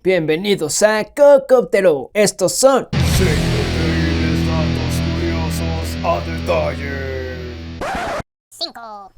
Bienvenidos a Cocóptero. Estos son 5 increíbles datos curiosos a detalle. 5.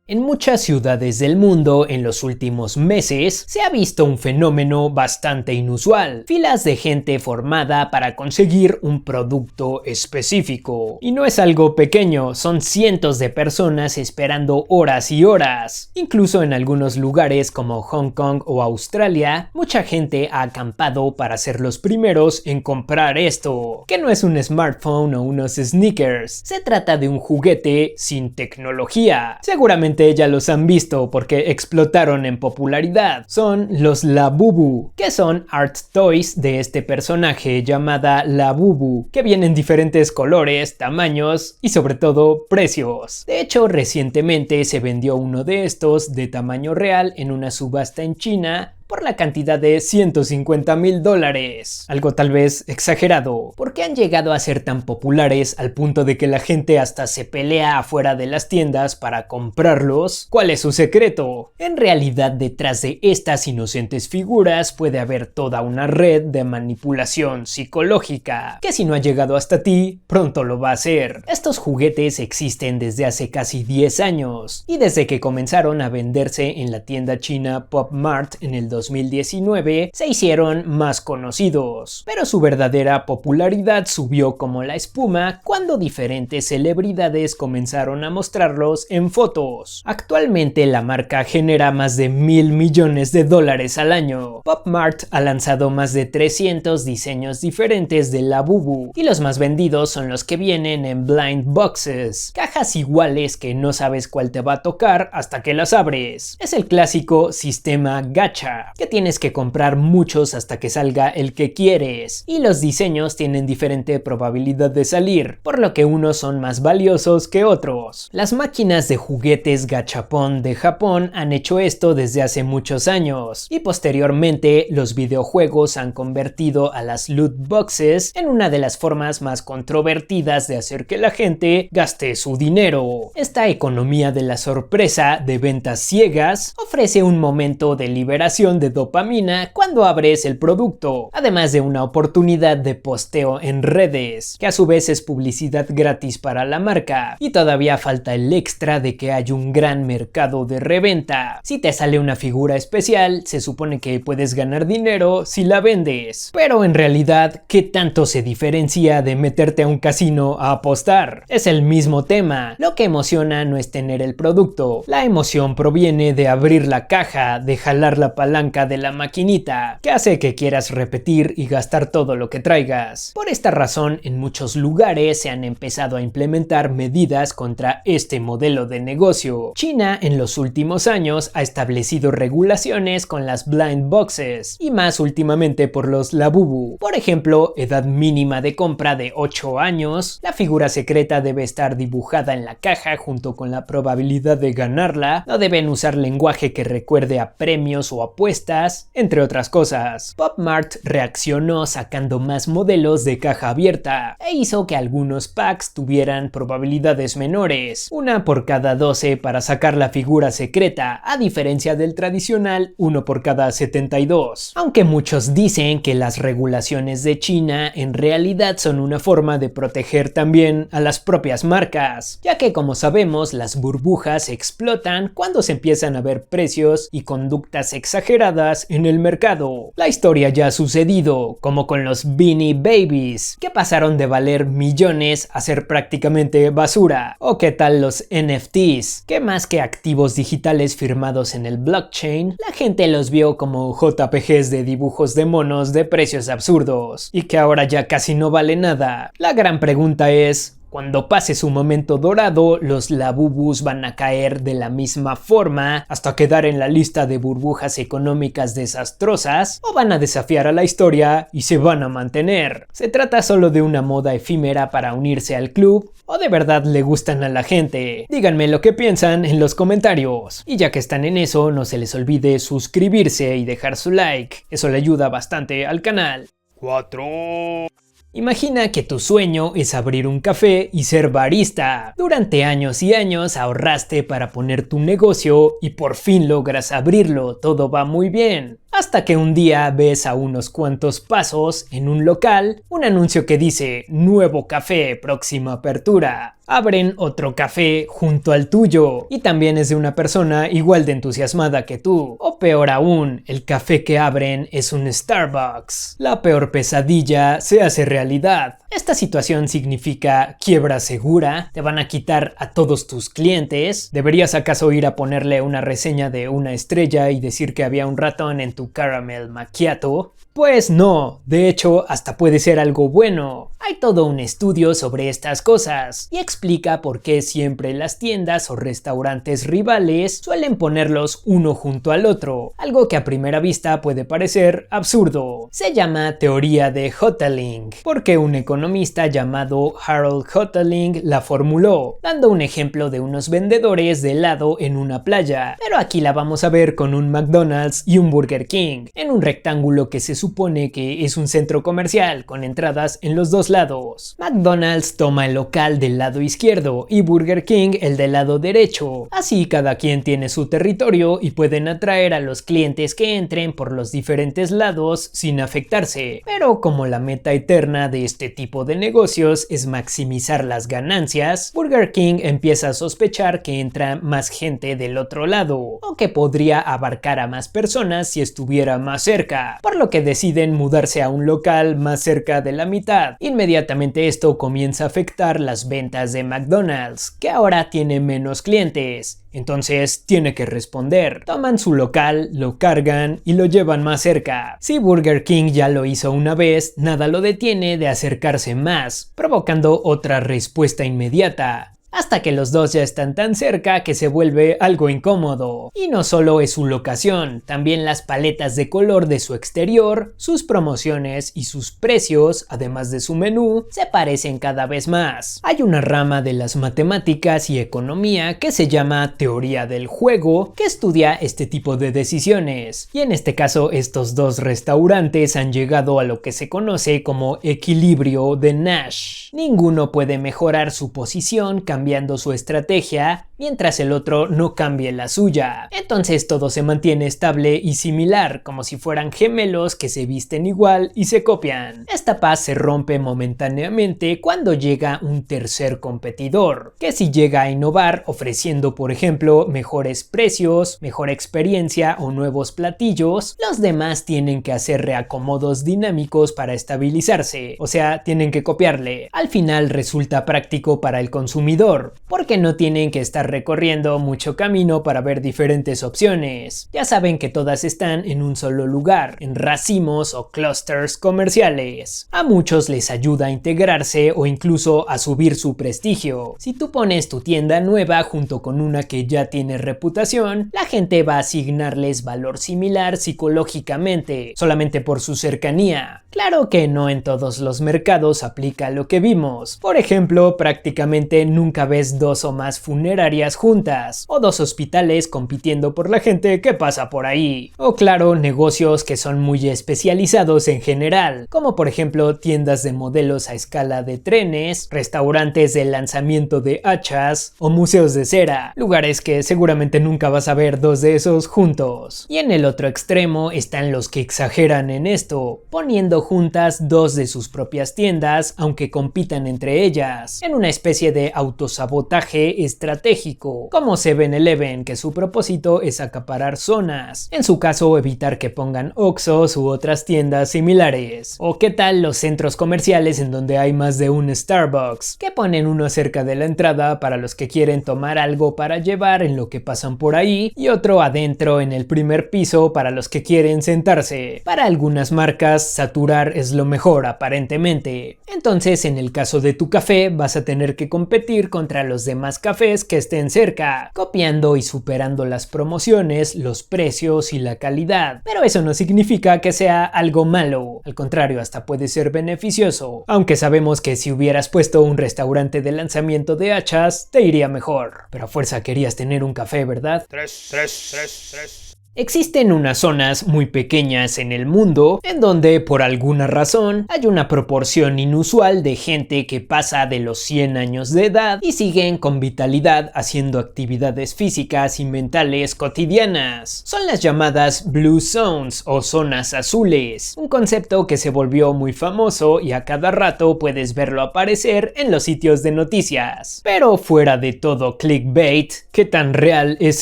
En muchas ciudades del mundo en los últimos meses se ha visto un fenómeno bastante inusual: filas de gente formada para conseguir un producto específico. Y no es algo pequeño, son cientos de personas esperando horas y horas. Incluso en algunos lugares como Hong Kong o Australia, mucha gente ha acampado para ser los primeros en comprar esto, que no es un smartphone o unos sneakers. Se trata de un juguete sin tecnología. Seguramente ya los han visto porque explotaron en popularidad. Son los Labubu, que son art toys de este personaje llamada Labubu, que vienen en diferentes colores, tamaños y sobre todo precios. De hecho, recientemente se vendió uno de estos de tamaño real en una subasta en China por la cantidad de $150,000. Algo tal vez exagerado, porque han llegado a ser tan populares al punto de que la gente hasta se pelea afuera de las tiendas para comprarlos. ¿Cuál es su secreto? En realidad, detrás de estas inocentes figuras puede haber toda una red de manipulación psicológica, que si no ha llegado hasta ti, pronto lo va a hacer. Estos juguetes existen desde hace casi 10 años, y desde que comenzaron a venderse en la tienda china Pop Mart en el 2019 se hicieron más conocidos, pero su verdadera popularidad subió como la espuma cuando diferentes celebridades comenzaron a mostrarlos en fotos. Actualmente la marca genera más de $1,000 millones al año. Pop Mart ha lanzado más de 300 diseños diferentes de Labubu, y los más vendidos son los que vienen en blind boxes, cajas iguales que no sabes cuál te va a tocar hasta que las abres. Es el clásico sistema gacha, que tienes que comprar muchos hasta que salga el que quieres, y los diseños tienen diferente probabilidad de salir, por lo que unos son más valiosos que otros. Las máquinas de juguetes gachapón de Japón han hecho esto desde hace muchos años, y posteriormente los videojuegos han convertido a las loot boxes en una de las formas más controvertidas de hacer que la gente gaste su dinero. Esta economía de la sorpresa de ventas ciegas ofrece un momento de liberación de dopamina cuando abres el producto, además de una oportunidad de posteo en redes, que a su vez es publicidad gratis para la marca, y todavía falta el extra de que hay un gran mercado de reventa. Si te sale una figura especial, se supone que puedes ganar dinero si la vendes, pero en realidad, ¿qué tanto se diferencia de meterte a un casino a apostar? Es el mismo tema. Lo que emociona no es tener el producto, la emoción proviene de abrir la caja, de jalar la palanca de la maquinita, que hace que quieras repetir y gastar todo lo que traigas. Por esta razón, en muchos lugares se han empezado a implementar medidas contra este modelo de negocio. China en los últimos años ha establecido regulaciones con las blind boxes, y más últimamente por los Labubu. Por ejemplo, edad mínima de compra de 8 años, la figura secreta debe estar dibujada en la caja junto con la probabilidad de ganarla, no deben usar lenguaje que recuerde a premios o apuestas, entre otras cosas. Pop Mart reaccionó sacando más modelos de caja abierta e hizo que algunos packs tuvieran probabilidades menores, una por cada 12 para sacar la figura secreta, a diferencia del tradicional 1 por cada 72. Aunque muchos dicen que las regulaciones de China en realidad son una forma de proteger también a las propias marcas, ya que como sabemos las burbujas explotan cuando se empiezan a ver precios y conductas exageradas en el mercado. La historia ya ha sucedido, como con los Beanie Babies, que pasaron de valer millones a ser prácticamente basura. O qué tal los NFTs, que más que activos digitales firmados en el blockchain, la gente los vio como JPGs de dibujos de monos de precios absurdos, y que ahora ya casi no vale nada. La gran pregunta es: cuando pase su momento dorado, ¿los Labubus van a caer de la misma forma hasta quedar en la lista de burbujas económicas desastrosas, o van a desafiar a la historia y se van a mantener? ¿Se trata solo de una moda efímera para unirse al club, o de verdad le gustan a la gente? Díganme lo que piensan en los comentarios. Y ya que están en eso, no se les olvide suscribirse y dejar su like, eso le ayuda bastante al canal. 4. Imagina que tu sueño es abrir un café y ser barista. Durante años y años ahorraste para poner tu negocio y por fin logras abrirlo, todo va muy bien. Hasta que un día ves a unos cuantos pasos en un local un anuncio que dice nuevo café, próxima apertura. Abren otro café junto al tuyo y también es de una persona igual de entusiasmada que tú. O peor aún, el café que abren es un Starbucks. La peor pesadilla se hace realidad. Esta situación significa quiebra segura, te van a quitar a todos tus clientes. ¿Deberías acaso ir a ponerle una reseña de 1 estrella y decir que había un ratón en tu caramel macchiato? Pues no, de hecho hasta puede ser algo bueno. Hay todo un estudio sobre estas cosas y explica por qué siempre las tiendas o restaurantes rivales suelen ponerlos uno junto al otro, algo que a primera vista puede parecer absurdo. Se llama teoría de Hotelling, porque un economista llamado Harold Hotelling la formuló, dando un ejemplo de unos vendedores de helado en una playa, pero aquí la vamos a ver con un McDonald's y un Burger King, en un rectángulo que se supone que es un centro comercial con entradas en los dos lados. McDonald's toma el local del lado izquierdo y Burger King el del lado derecho. Así cada quien tiene su territorio y pueden atraer a los clientes que entren por los diferentes lados sin afectarse. Pero como la meta eterna de este tipo de negocios es maximizar las ganancias, Burger King empieza a sospechar que entra más gente del otro lado o que podría abarcar a más personas si estuviera más cerca, por lo que deciden mudarse a un local más cerca de la mitad. Inmediatamente esto comienza a afectar las ventas de McDonald's, que ahora tiene menos clientes. Entonces tiene que responder. Toman su local, lo cargan y lo llevan más cerca. Si Burger King ya lo hizo una vez, nada lo detiene de acercarse más, provocando otra respuesta inmediata. Hasta que los dos ya están tan cerca que se vuelve algo incómodo. Y no solo es su locación, también las paletas de color de su exterior, sus promociones y sus precios, además de su menú, se parecen cada vez más. Hay una rama de las matemáticas y economía que se llama teoría del juego, que estudia este tipo de decisiones. Y en este caso, estos dos restaurantes han llegado a lo que se conoce como equilibrio de Nash. Ninguno puede mejorar su posición cambiando su estrategia, mientras el otro no cambie la suya. Entonces todo se mantiene estable y similar, como si fueran gemelos que se visten igual y se copian. Esta paz se rompe momentáneamente cuando llega un tercer competidor, que si llega a innovar ofreciendo, por ejemplo, mejores precios, mejor experiencia o nuevos platillos, los demás tienen que hacer reacomodos dinámicos para estabilizarse, o sea, tienen que copiarle. Al final resulta práctico para el consumidor, porque no tienen que estar recorriendo mucho camino para ver diferentes opciones. Ya saben que todas están en un solo lugar, en racimos o clusters comerciales. A muchos les ayuda a integrarse o incluso a subir su prestigio. Si tú pones tu tienda nueva junto con una que ya tiene reputación, la gente va a asignarles valor similar psicológicamente, solamente por su cercanía. Claro que no en todos los mercados aplica lo que vimos. Por ejemplo, prácticamente nunca ves dos o más funerarias juntas, o dos hospitales compitiendo por la gente que pasa por ahí. O claro, negocios que son muy especializados en general, como por ejemplo tiendas de modelos a escala de trenes, restaurantes de lanzamiento de hachas o museos de cera, lugares que seguramente nunca vas a ver dos de esos juntos. Y en el otro extremo están los que exageran en esto, poniendo juntas dos de sus propias tiendas aunque compitan entre ellas, en una especie de autosabotaje estratégico, como 7-Eleven, que su propósito es acaparar zonas, en su caso evitar que pongan Oxxos u otras tiendas similares. O qué tal los centros comerciales en donde hay más de un Starbucks, que ponen uno cerca de la entrada para los que quieren tomar algo para llevar en lo que pasan por ahí y otro adentro en el primer piso para los que quieren sentarse. Para algunas marcas saturar es lo mejor aparentemente. Entonces en el caso de tu café vas a tener que competir contra los demás cafés que estén cerca, copiando y superando las promociones, los precios y la calidad. Pero eso no significa que sea algo malo, al contrario, hasta puede ser beneficioso, aunque sabemos que si hubieras puesto un restaurante de lanzamiento de hachas, te iría mejor. Pero a fuerza querías tener un café, ¿verdad? 3. Existen unas zonas muy pequeñas en el mundo en donde por alguna razón hay una proporción inusual de gente que pasa de los 100 años de edad y siguen con vitalidad haciendo actividades físicas y mentales cotidianas. Son las llamadas Blue Zones o zonas azules, un concepto que se volvió muy famoso y a cada rato puedes verlo aparecer en los sitios de noticias. Pero fuera de todo clickbait, ¿qué tan real es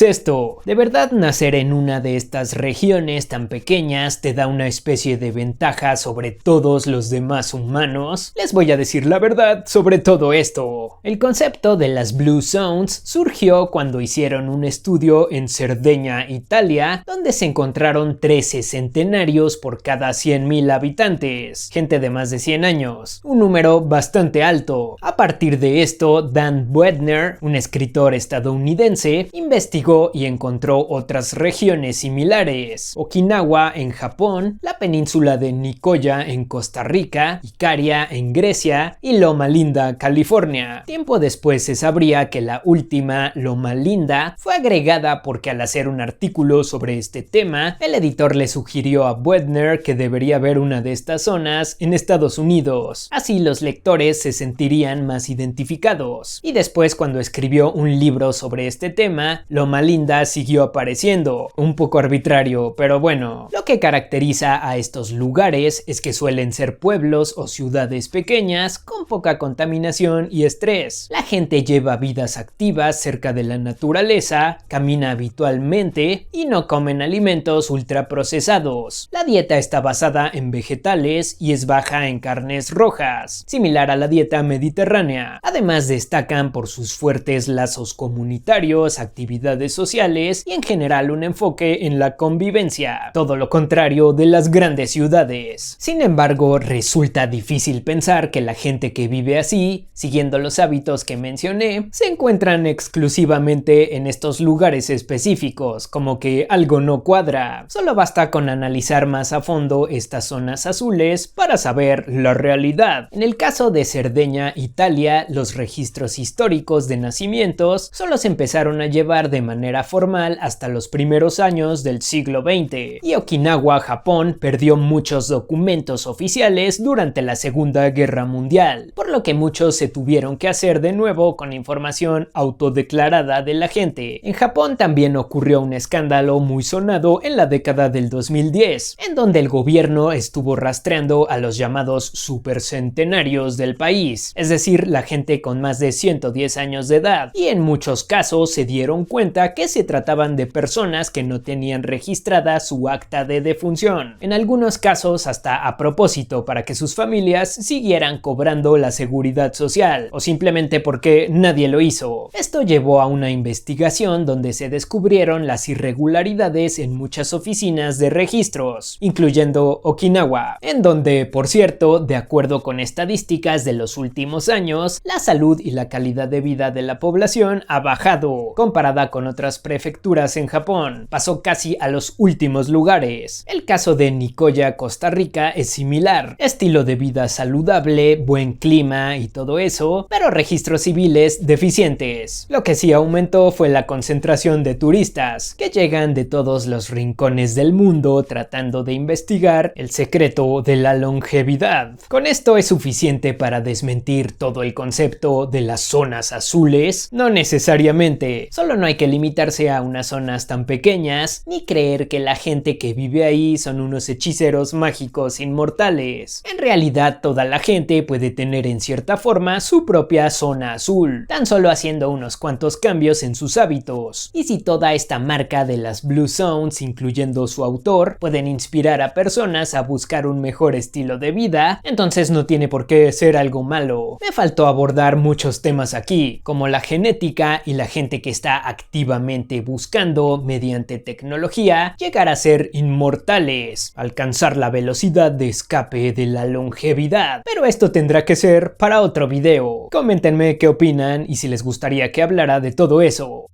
esto? ¿De verdad nacer en una de estas regiones tan pequeñas te da una especie de ventaja sobre todos los demás humanos? Les voy a decir la verdad sobre todo esto. El concepto de las Blue Zones surgió cuando hicieron un estudio en Cerdeña, Italia, donde se encontraron 13 centenarios por cada 100.000 habitantes, gente de más de 100 años, un número bastante alto. A partir de esto, Dan Buettner, un escritor estadounidense, investigó y encontró otras regiones similares: Okinawa en Japón, la península de Nicoya en Costa Rica, Icaria en Grecia y Loma Linda, California. Tiempo después se sabría que la última, Loma Linda, fue agregada porque al hacer un artículo sobre este tema, el editor le sugirió a Buettner que debería haber una de estas zonas en Estados Unidos. Así los lectores se sentirían más identificados. Y después, cuando escribió un libro sobre este tema, Loma Linda siguió apareciendo. Un poco arbitrario, pero bueno. Lo que caracteriza a estos lugares es que suelen ser pueblos o ciudades pequeñas con poca contaminación y estrés. La gente lleva vidas activas cerca de la naturaleza, camina habitualmente y no comen alimentos ultraprocesados. La dieta está basada en vegetales y es baja en carnes rojas, similar a la dieta mediterránea. Además destacan por sus fuertes lazos comunitarios, actividades sociales y en general un enfoque en la convivencia, todo lo contrario de las grandes ciudades. Sin embargo, resulta difícil pensar que la gente que vive así, siguiendo los hábitos que mencioné, se encuentran exclusivamente en estos lugares específicos, como que algo no cuadra. Solo basta con analizar más a fondo estas zonas azules para saber la realidad. En el caso de Cerdeña, Italia, los registros históricos de nacimientos solo se empezaron a llevar de manera formal hasta los primeros años del siglo XX, y Okinawa, Japón, perdió muchos documentos oficiales durante la Segunda Guerra Mundial, por lo que muchos se tuvieron que hacer de nuevo con información autodeclarada de la gente. En Japón también ocurrió un escándalo muy sonado en la década del 2010, en donde el gobierno estuvo rastreando a los llamados supercentenarios del país, es decir, la gente con más de 110 años de edad, y en muchos casos se dieron cuenta que se trataban de personas que no tenían registrada su acta de defunción, en algunos casos hasta a propósito para que sus familias siguieran cobrando la seguridad social, o simplemente porque nadie lo hizo. Esto llevó a una investigación donde se descubrieron las irregularidades en muchas oficinas de registros, incluyendo Okinawa, en donde, por cierto, de acuerdo con estadísticas de los últimos años, la salud y la calidad de vida de la población ha bajado, comparada con otras prefecturas en Japón. Pasó casi a los últimos lugares. El caso de Nicoya, Costa Rica es similar. Estilo de vida saludable, buen clima y todo eso, pero registros civiles deficientes. Lo que sí aumentó fue la concentración de turistas, que llegan de todos los rincones del mundo tratando de investigar el secreto de la longevidad. Con esto es suficiente para desmentir todo el concepto de las zonas azules. No necesariamente, solo no hay que limitarse a unas zonas tan pequeñas, ni creer que la gente que vive ahí son unos hechiceros mágicos inmortales. En realidad, toda la gente puede tener en cierta forma su propia zona azul, tan solo haciendo unos cuantos cambios en sus hábitos. Y si toda esta marca de las Blue Zones, incluyendo su autor, pueden inspirar a personas a buscar un mejor estilo de vida, entonces no tiene por qué ser algo malo. Me faltó abordar muchos temas aquí, como la genética y la gente que está activamente buscando, mediante tecnología, llegar a ser inmortales, alcanzar la velocidad de escape de la longevidad. Pero esto tendrá que ser para otro video. Coméntenme qué opinan y si les gustaría que hablara de todo eso.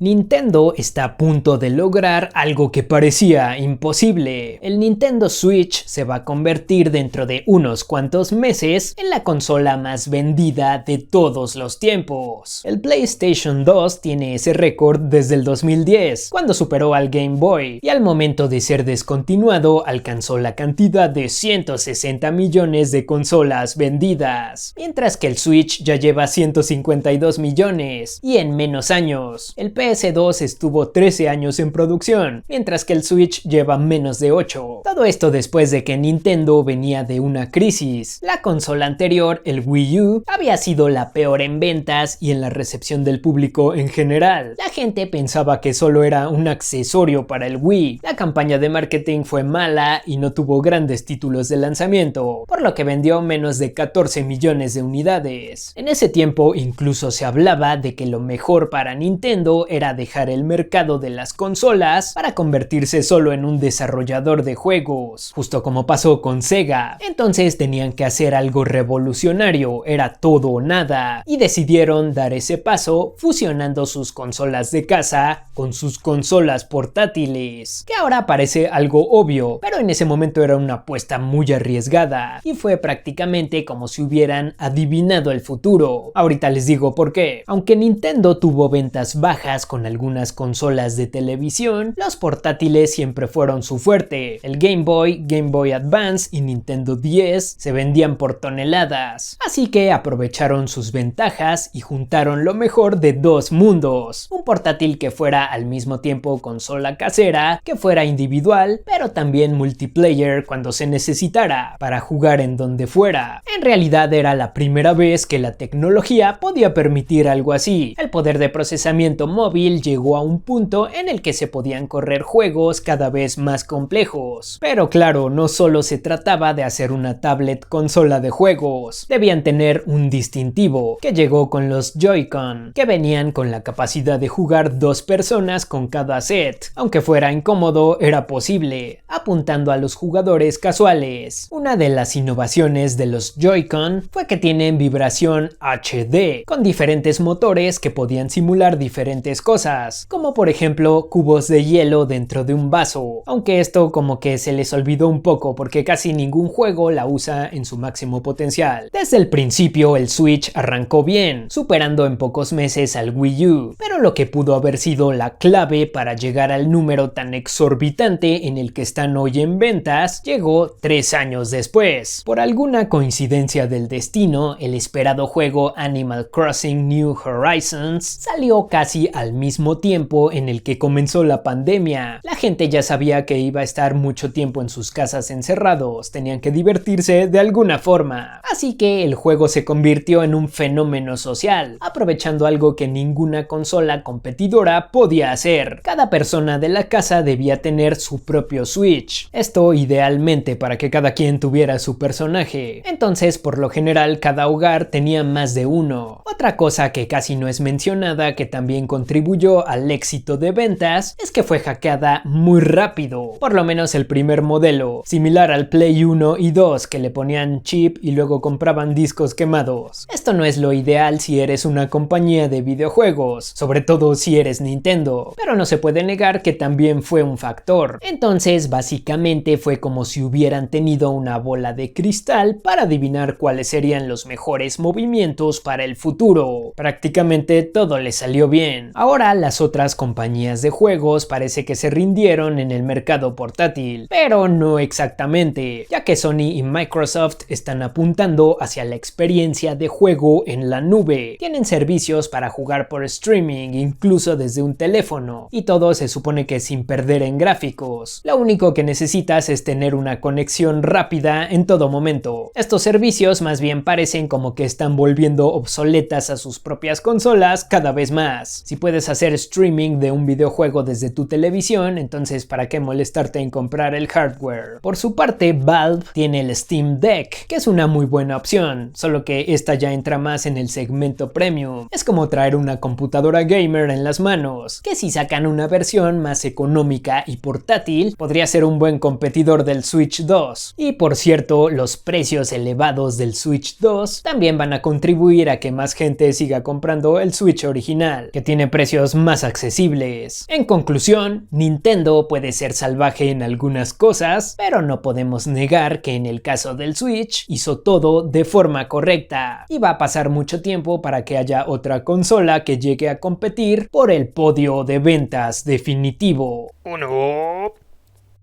Nintendo está a punto de lograr algo que parecía imposible. El Nintendo Switch se va a convertir dentro de unos cuantos meses en la consola más vendida de todos los tiempos. El PlayStation 2 tiene ese récord desde el 2010, cuando superó al Game Boy, y al momento de ser descontinuado alcanzó la cantidad de 160 millones de consolas vendidas, mientras que el Switch ya lleva 152 millones, y en menos años. El PS2 estuvo 13 años en producción, mientras que el Switch lleva menos de 8. Todo esto después de que Nintendo venía de una crisis. La consola anterior, el Wii U, había sido la peor en ventas y en la recepción del público en general. La gente pensaba que solo era un accesorio para el Wii. La campaña de marketing fue mala y no tuvo grandes títulos de lanzamiento, por lo que vendió menos de 14 millones de unidades. En ese tiempo incluso se hablaba de que lo mejor para Nintendo era dejar el mercado de las consolas para convertirse solo en un desarrollador de juegos, justo como pasó con Sega. Entonces tenían que hacer algo revolucionario, era todo o nada, y decidieron dar ese paso fusionando sus consolas de casa con sus consolas portátiles, que ahora parece algo obvio, pero en ese momento era una apuesta muy arriesgada, y fue prácticamente como si hubieran adivinado el futuro. Ahorita les digo por qué. Aunque Nintendo tuvo ventas bajas con algunas consolas de televisión, los portátiles siempre fueron su fuerte. El Game Boy Advance y Nintendo DS se vendían por toneladas, así que aprovecharon sus ventajas y juntaron lo mejor de dos mundos. Un portátil que fuera al mismo tiempo consola casera, que fuera individual, pero también multiplayer cuando se necesitara, para jugar en donde fuera. En realidad era la primera vez que la tecnología podía permitir algo así. El poder de procesamiento móvil llegó a un punto en el que se podían correr juegos cada vez más complejos. Pero claro, no solo se trataba de hacer una tablet consola de juegos, debían tener un distintivo, que llegó con los Joy-Con, que venían con la capacidad de jugar 2 personas con cada set. Aunque fuera incómodo, era posible, apuntando a los jugadores casuales. Una de las innovaciones de los Joy-Con fue que tienen vibración HD, con diferentes motores que podían simular diferentes cosas, como por ejemplo cubos de hielo dentro de un vaso, aunque esto como que se les olvidó un poco porque casi ningún juego la usa en su máximo potencial. Desde el principio el Switch arrancó bien, superando en pocos meses al Wii U, pero lo que pudo haber sido la clave para llegar al número tan exorbitante en el que están hoy en ventas, llegó 3 años después. Por alguna coincidencia del destino, el esperado juego Animal Crossing New Horizons salió casi al mismo tiempo en el que comenzó la pandemia. La gente ya sabía que iba a estar mucho tiempo en sus casas encerrados, tenían que divertirse de alguna forma. Así que el juego se convirtió en un fenómeno social, aprovechando algo que ninguna consola competidora podía hacer. Cada persona de la casa debía tener su propio Switch. Esto idealmente para que cada quien tuviera su personaje. Entonces, por lo general, cada hogar tenía más de uno. Otra cosa que casi no es mencionada, que también contribuyó al éxito de ventas, es que fue hackeada muy rápido. Por lo menos el primer modelo, similar al Play 1 y 2, que le ponían chip y luego compraban discos quemados. Esto no es lo ideal si eres una compañía de videojuegos, sobre todo si eres Nintendo, pero no se puede negar que también fue un factor. Entonces, básicamente fue como si hubieran tenido una bola de cristal para adivinar cuáles serían los mejores movimientos para el futuro. Prácticamente todo le salió bien. Ahora las otras compañías de juegos parece que se rindieron en el mercado portátil, pero no exactamente, ya que Sony y Microsoft están apuntando hacia la experiencia de juego en la nube. Tienen servicios para jugar por streaming, incluso desde un teléfono, y todo se supone que sin perder en gráficos. Lo único que necesitas es tener una conexión rápida en todo momento. Estos servicios más bien parecen como que están volviendo obsoletas a sus propias consolas cada vez más. Si puedes hacer streaming de un videojuego desde tu televisión, entonces ¿para qué molestarte en comprar el hardware? Por su parte, Valve tiene el Steam Deck, que es una muy buena opción, solo que esta ya entra más en el segmento premium. Es como traer una computadora gamer en las manos, que si sacan una versión más económica y portátil, podría ser un buen competidor del Switch 2. Y por cierto, los precios elevados del Switch 2 también van a contribuir a que más gente siga comprando el Switch original, que tiene precios más accesibles. En conclusión, Nintendo puede ser salvaje en algunas cosas, pero no podemos negar que en el caso del Switch hizo todo de forma correcta, y va a pasar mucho tiempo para que haya otra consola que llegue a competir por el podio de ventas definitivo. Uno.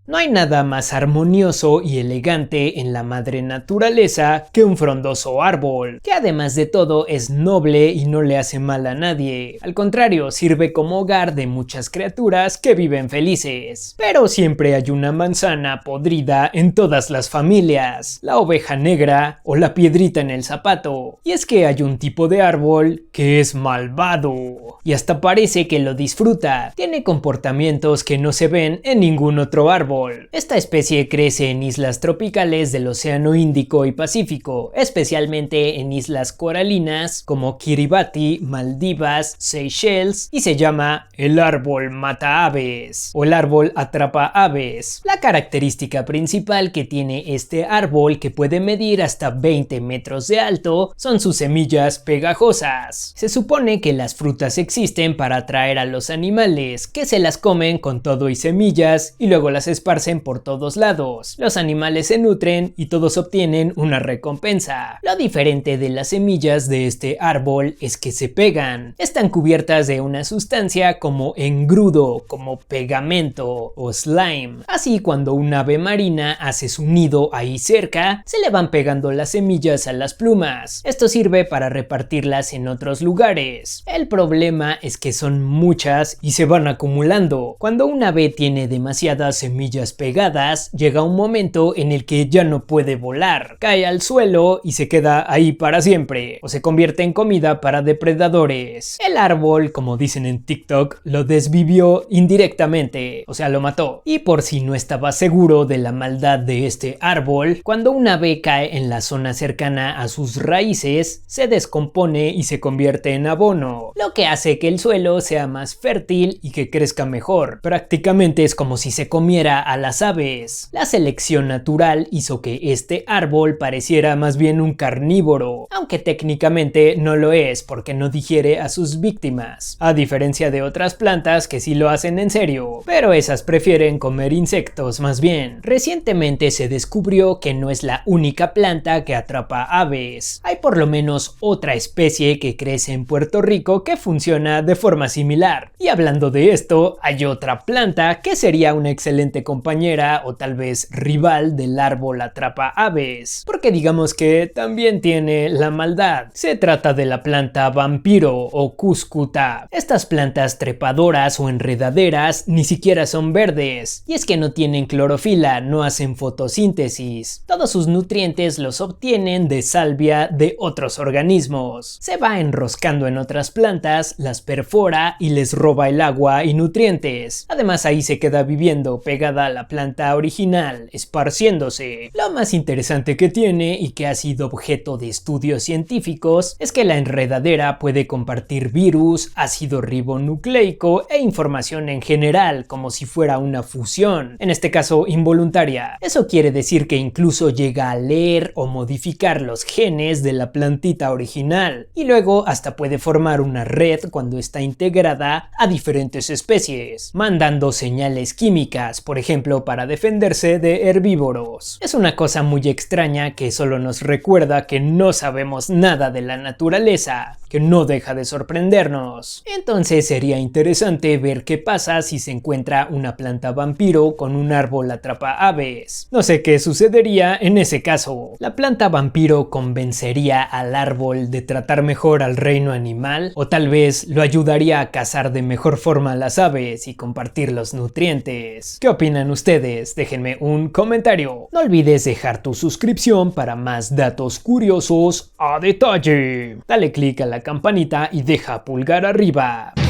No hay nada más armonioso y elegante en la madre naturaleza que un frondoso árbol, que además de todo es noble y no le hace mal a nadie. Al contrario, sirve como hogar de muchas criaturas que viven felices. Pero siempre hay una manzana podrida en todas las familias, la oveja negra o la piedrita en el zapato. Y es que hay un tipo de árbol que es malvado, y hasta parece que lo disfruta. Tiene comportamientos que no se ven en ningún otro árbol. Esta especie crece en islas tropicales del Océano Índico y Pacífico, especialmente en islas coralinas como Kiribati, Maldivas, Seychelles, y se llama el árbol mata aves o el árbol atrapa aves. La característica principal que tiene este árbol, que puede medir hasta 20 metros de alto, son sus semillas pegajosas. Se supone que las frutas existen para atraer a los animales, que se las comen con todo y semillas y luego las esparcen por todos lados. Los animales se nutren y todos obtienen una recompensa. Lo diferente de las semillas de este árbol es que se pegan. Están cubiertas de una sustancia como engrudo, como pegamento o slime. Así, cuando un ave marina hace su nido ahí cerca, se le van pegando las semillas a las plumas. Esto sirve para repartirlas en otros lugares. El problema es que son muchas y se van acumulando. Cuando un ave tiene demasiadas semillas pegadas, llega un momento en el que ya no puede volar, cae al suelo y se queda ahí para siempre, o se convierte en comida para depredadores. El árbol, como dicen en TikTok, lo desvivió indirectamente, o sea, lo mató. Y por si no estaba seguro de la maldad de este árbol, cuando un ave cae en la zona cercana a sus raíces, se descompone y se convierte en abono, lo que hace que el suelo sea más fértil y que crezca mejor. Prácticamente es como si se comiera a las aves. La selección natural hizo que este árbol pareciera más bien un carnívoro, aunque técnicamente no lo es porque no digiere a sus víctimas, a diferencia de otras plantas que sí lo hacen en serio, pero esas prefieren comer insectos más bien. Recientemente se descubrió que no es la única planta que atrapa aves. Hay por lo menos otra especie que crece en Puerto Rico que funciona de forma similar. Y hablando de esto, hay otra planta que sería una excelente compañera o tal vez rival del árbol atrapa aves, porque digamos que también tiene la maldad. Se trata de la planta vampiro o cuscuta. Estas plantas trepadoras o enredaderas ni siquiera son verdes, y es que no tienen clorofila, no hacen fotosíntesis. Todos sus nutrientes los obtienen de salvia de otros organismos. Se va enroscando en otras plantas, las perfora y les roba el agua y nutrientes. Además, ahí se queda viviendo pegada a la planta original, esparciéndose. Lo más interesante que tiene y que ha sido objeto de estudios científicos es que la enredadera puede compartir virus, ácido ribonucleico e información en general, como si fuera una fusión, en este caso involuntaria. Eso quiere decir que incluso llega a leer o modificar los genes de la plantita original, y luego hasta puede formar una red cuando está integrada a diferentes especies, mandando señales químicas, por ejemplo, para defenderse de herbívoros. Es una cosa muy extraña que solo nos recuerda que no sabemos nada de la naturaleza, que no deja de sorprendernos. Entonces sería interesante ver qué pasa si se encuentra una planta vampiro con un árbol atrapa aves. No sé qué sucedería en ese caso. ¿La planta vampiro convencería al árbol de tratar mejor al reino animal? ¿O tal vez lo ayudaría a cazar de mejor forma a las aves y compartir los nutrientes? ¿Qué opinan ustedes? Déjenme un comentario. No olvides dejar tu suscripción para más datos curiosos a detalle. Dale click a la campanita y deja pulgar arriba. Datos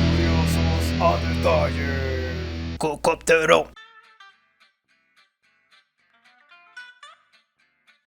curiosos a detalle. Cocoptero.